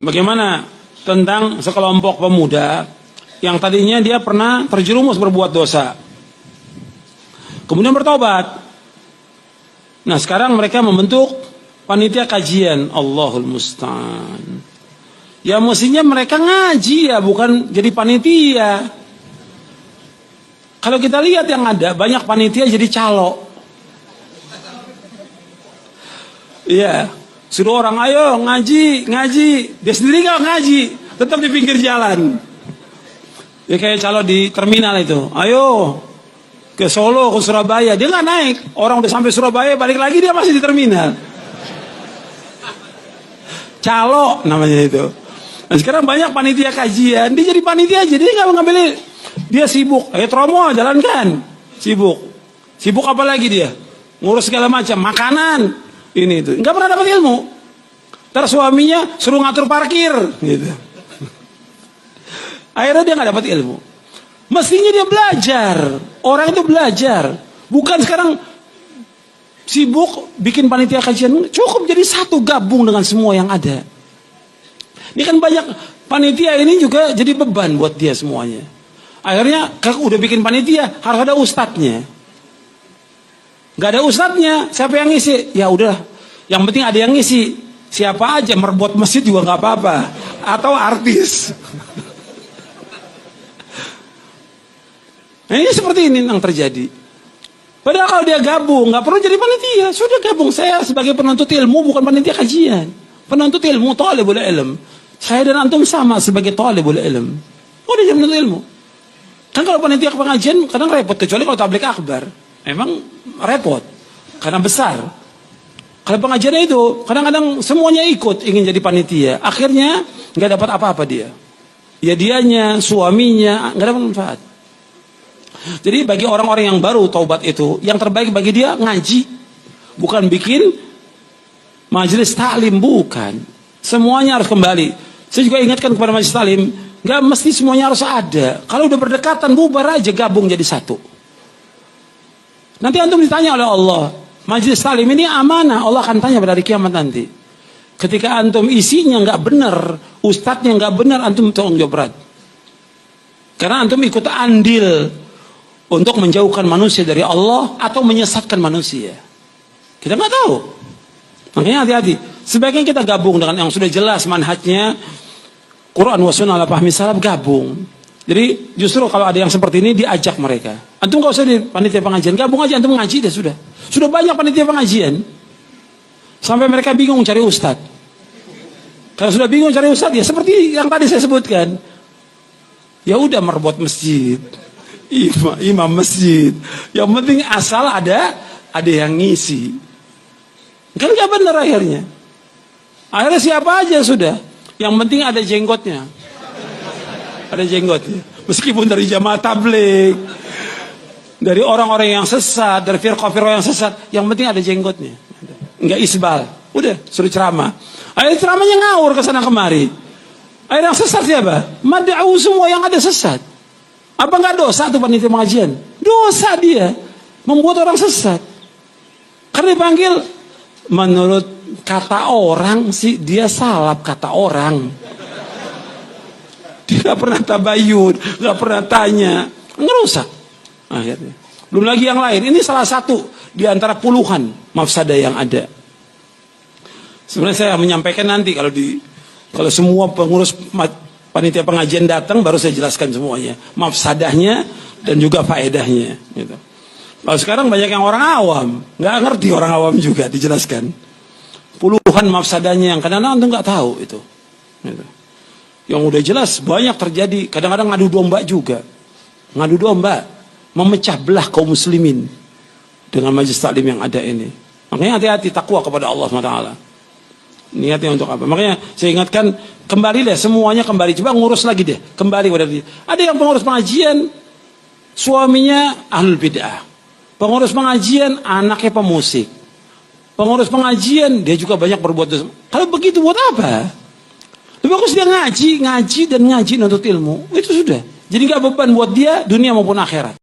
Bagaimana tentang sekelompok pemuda yang tadinya dia pernah terjerumus berbuat dosa, kemudian bertobat. Nah, sekarang mereka membentuk panitia kajian. Allahul musta'an. Ya mestinya mereka ngaji ya, bukan jadi panitia. Kalau kita lihat yang ada, banyak panitia jadi calo. Iya. Suruh orang, ayo ngaji. Dia sendiri gak ngaji, tetap di pinggir jalan. Ya kayak calo di terminal itu. Ayo ke Solo, ke Surabaya. Dia gak naik. Orang udah sampai Surabaya, balik lagi dia masih di terminal. Calo namanya itu. Nah, sekarang banyak panitia kajian. Dia jadi panitia aja, dia gak ngambil. Dia sibuk. Ayo Tromo, jalankan. Sibuk apa lagi dia? Ngurus segala macam. Makanan. Ini itu nggak pernah dapat ilmu. Ntar suaminya suruh ngatur parkir gitu. Akhirnya dia nggak dapat ilmu. Mestinya dia belajar. Orang itu belajar, bukan sekarang sibuk bikin panitia kajian. Cukup jadi satu, gabung dengan semua yang ada. Ini kan banyak panitia ini juga jadi beban buat dia semuanya. Akhirnya udah bikin panitia harus ada ustadznya. Gak ada ustadznya, siapa yang ngisi? Ya udah, yang penting ada yang ngisi. Siapa aja, merbot masjid juga gak apa-apa. Atau artis. Nah ini seperti ini yang terjadi. Padahal kalau dia gabung, gak perlu jadi panitia. Sudah gabung, saya sebagai penuntut ilmu, bukan panitia kajian. Penuntut ilmu, thalibul ilm. Saya dan antum sama sebagai thalibul ilm. Udah jadi penuntut ilmu. Kan kalau panitia pengajian kadang repot, kecuali kalau tabligh akbar. Emang repot karena besar. Kalau pengajian itu kadang-kadang semuanya ikut ingin jadi panitia, akhirnya nggak dapat apa-apa dia. Ya dianya, suaminya nggak dapat manfaat. Jadi bagi orang-orang yang baru taubat itu, yang terbaik bagi dia ngaji, bukan bikin majelis taklim, bukan. Semuanya harus kembali. Saya juga ingatkan kepada majelis taklim, nggak mesti semuanya harus ada. Kalau udah berdekatan bubar aja, gabung jadi satu. Nanti antum ditanya oleh Allah, majelis taklim ini amanah, Allah akan tanya pada hari kiamat nanti. Ketika antum isinya nggak benar, ustadznya nggak benar, antum tanggung jawab berat. Karena antum ikut andil untuk menjauhkan manusia dari Allah atau menyesatkan manusia. Kita nggak tahu. Makanya hati-hati. Sebaiknya kita gabung dengan yang sudah jelas manhajnya, Quran wa sunnah ala fahmi salaf, gabung. Jadi justru kalau ada yang seperti ini diajak mereka. Antum gak usah di panitia pengajian, gabung aja antum ngaji deh sudah. Sudah banyak panitia pengajian. Sampai mereka bingung cari ustadz. Kalau sudah bingung cari ustadz ya seperti yang tadi saya sebutkan. Ya udah merbot masjid. Imam masjid. Yang penting asal ada yang ngisi. Kan gak benar akhirnya. Akhirnya siapa aja sudah. Yang penting ada jenggotnya. Ada jenggotnya. Meskipun dari jamaah tabligh, dari orang-orang yang sesat, dari firqah-firqah yang sesat, yang penting ada jenggotnya. Enggak isbal. Udah, suruh ceramah. Akhirnya ceramahnya ngawur ke sana kemari. Akhirnya yang sesat siapa? Mad'u semua yang ada sesat. Apa enggak dosa tuh panitia pengajian? Dosa dia. Membuat orang sesat. Karena dipanggil, menurut kata orang sih, dia salap kata orang. Dia gak pernah tabayun, gak pernah tanya, ngerusak akhirnya. Belum lagi yang lain. Ini salah satu di antara puluhan mafsadah yang ada. Sebenarnya saya menyampaikan nanti kalau semua pengurus panitia pengajian datang, baru saya jelaskan semuanya, mafsadahnya dan juga faedahnya. Gitu. Kalau sekarang banyak yang orang awam, nggak ngerti orang awam juga dijelaskan. Puluhan mafsadahnya yang kadang-kadang nggak tahu itu. Gitu. Yang udah jelas banyak terjadi, kadang-kadang ngadu domba juga. Ngadu domba, memecah belah kaum muslimin dengan majelis taklim yang ada ini. Makanya hati-hati, takwa kepada Allah SWT. Niatnya untuk apa? Makanya saya ingatkan, kembali deh, semuanya kembali. Coba ngurus lagi deh, kembali kepada dia. Ada yang pengurus pengajian, suaminya ahlul bid'ah. Pengurus pengajian, anaknya pemusik. Pengurus pengajian, dia juga banyak berbuat dosa. Kalau begitu buat apa? Lebih bagus dia ngaji dan ngaji nuntut ilmu. Itu sudah. Jadi gak beban buat dia dunia maupun akhirat.